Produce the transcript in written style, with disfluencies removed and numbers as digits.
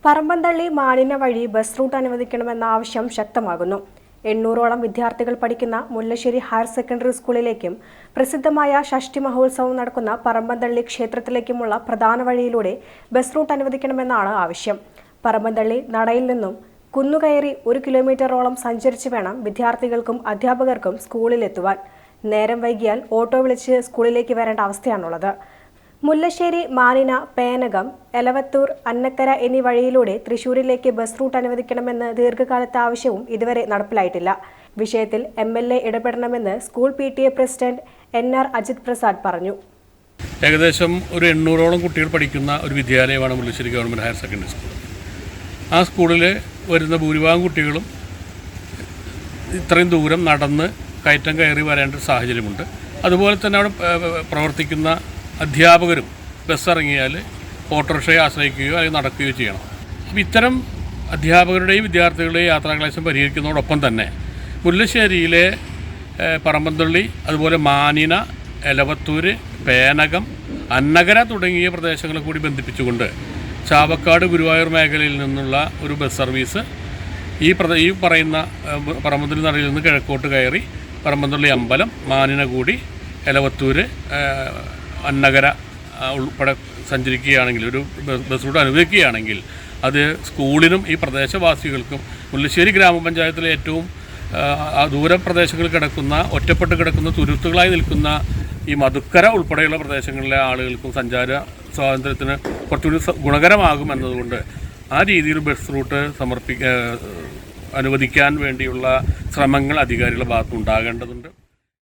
പറമ്പന്തള്ളി മാലിന്യ വഴി bus route അനുവദിക്കണമെന്ന ആവശ്യം ശക്തമാകുന്നു. 800ഓളം വിദ്യാർത്ഥികൾ പഠിക്കുന്ന മുല്ലശ്ശേരി ഹയർ സെക്കൻഡറി സ്കൂളിലേക്കും പ്രസിദ്ധമായ ഷഷ്ടി മഹോത്സവം നടക്കുന്ന പറമ്പന്തള്ളി ക്ഷേത്രത്തിലേക്കുമുള്ള പ്രധാന വഴിയിലൂടെ ബസ് റൂട്ട് അനുവദിക്കണമെന്നാണ് ആവശ്യം. പറമ്പന്തള്ളി നടയിൽ നിന്നും കുന്നുകയറി 1 കിലോമീറ്ററോളം സഞ്ചരിച്ച് വേണം വിദ്യാർത്ഥികൾക്കും അധ്യാപകർക്കും സ്കൂളിലെത്തുവാൻ. നേരം വൈകിയാൽ ഓട്ടോ വിളിച്ച് സ്കൂളിലേക്ക് വരേണ്ട അവസ്ഥയാണുള്ളത്. മുല്ലശ്ശേരി, മാനിന, പേനകം, എലവത്തൂർ, അന്നക്കര എന്നീ വഴിയിലൂടെ തൃശൂരിലേക്ക് ബസ് റൂട്ട് അനുവദിക്കണമെന്ന് ദീർഘകാലത്തെ ആവശ്യവും ഇതുവരെ നടപ്പിലായിട്ടില്ല. വിഷയത്തിൽ MLA ഇടപെടണമെന്ന് school PTA president NR Ajith Prasad പറഞ്ഞു. ഏകദേശം ഒരു 800ഓളം കുട്ടികൾ പഠിക്കുന്ന ഒരു വിദ്യാലയമാണ് Mullassery government higher secondary school. ആ സ്കൂളിൽ വരുന്ന ഭൂരിഭാഗം കുട്ടികളും ഇത്രയും ദൂരം നടന്ന് കയറ്റം കയറി വരേണ്ട ഒരു സാഹചര്യമുണ്ട്. അതുപോലെ തന്നെ അവിടെ പ്രവർത്തിക്കുന്ന അധ്യാപകരും ബസ് ഇറങ്ങിയാൽ ഓട്ടോറിക്ഷയെ ആശ്രയിക്കുകയോ അല്ലെങ്കിൽ നടക്കുകയോ ചെയ്യണം. അപ്പോൾ ഇത്തരം അധ്യാപകരുടെയും വിദ്യാർത്ഥികളുടെയും യാത്രാക്ലേശം പരിഹരിക്കുന്നതോടൊപ്പം തന്നെ മുല്ലശ്ശേരിയിലെ പറമ്പന്തള്ളി, അതുപോലെ മാനിന, എലവത്തൂർ, പേനകം, അന്നകര തുടങ്ങിയ പ്രദേശങ്ങളെ കൂടി ബന്ധിപ്പിച്ചുകൊണ്ട് ചാവക്കാട്, ഗുരുവായൂർ മേഖലയിൽ നിന്നുള്ള ഒരു ബസ് സർവീസ് ഈ പറയുന്ന പറമ്പന്തള്ളി നടയിൽ നിന്ന് കിഴക്കോട്ട് കയറി പറമ്പന്തള്ളി അമ്പലം, മാനിന കൂടി എലവത്തൂർ, അന്നകര ഉൾപ്പെടെ സഞ്ചരിക്കുകയാണെങ്കിൽ, ഒരു ബസ് റൂട്ട് അനുവദിക്കുകയാണെങ്കിൽ അത് സ്കൂളിനും ഈ പ്രദേശവാസികൾക്കും മുല്ലശ്ശേരി ഗ്രാമപഞ്ചായത്തിലെ ഏറ്റവും ദൂരപ്രദേശങ്ങളിൽ കിടക്കുന്ന, ഒറ്റപ്പെട്ട് കിടക്കുന്ന, തുരുത്തുകളായി നിൽക്കുന്ന ഈ മധുക്കര ഉൾപ്പെടെയുള്ള പ്രദേശങ്ങളിലെ ആളുകൾക്കും സഞ്ചാര സ്വാതന്ത്ര്യത്തിന് കുറച്ചുകൂടി ഗുണകരമാകും എന്നതുകൊണ്ട് ആ രീതിയിൽ ബസ് റൂട്ട് അനുവദിക്കാൻ വേണ്ടിയുള്ള ശ്രമങ്ങൾ അധികാരികളുടെ ഭാഗത്തുനിന്നുണ്ടാകേണ്ടതുണ്ട്.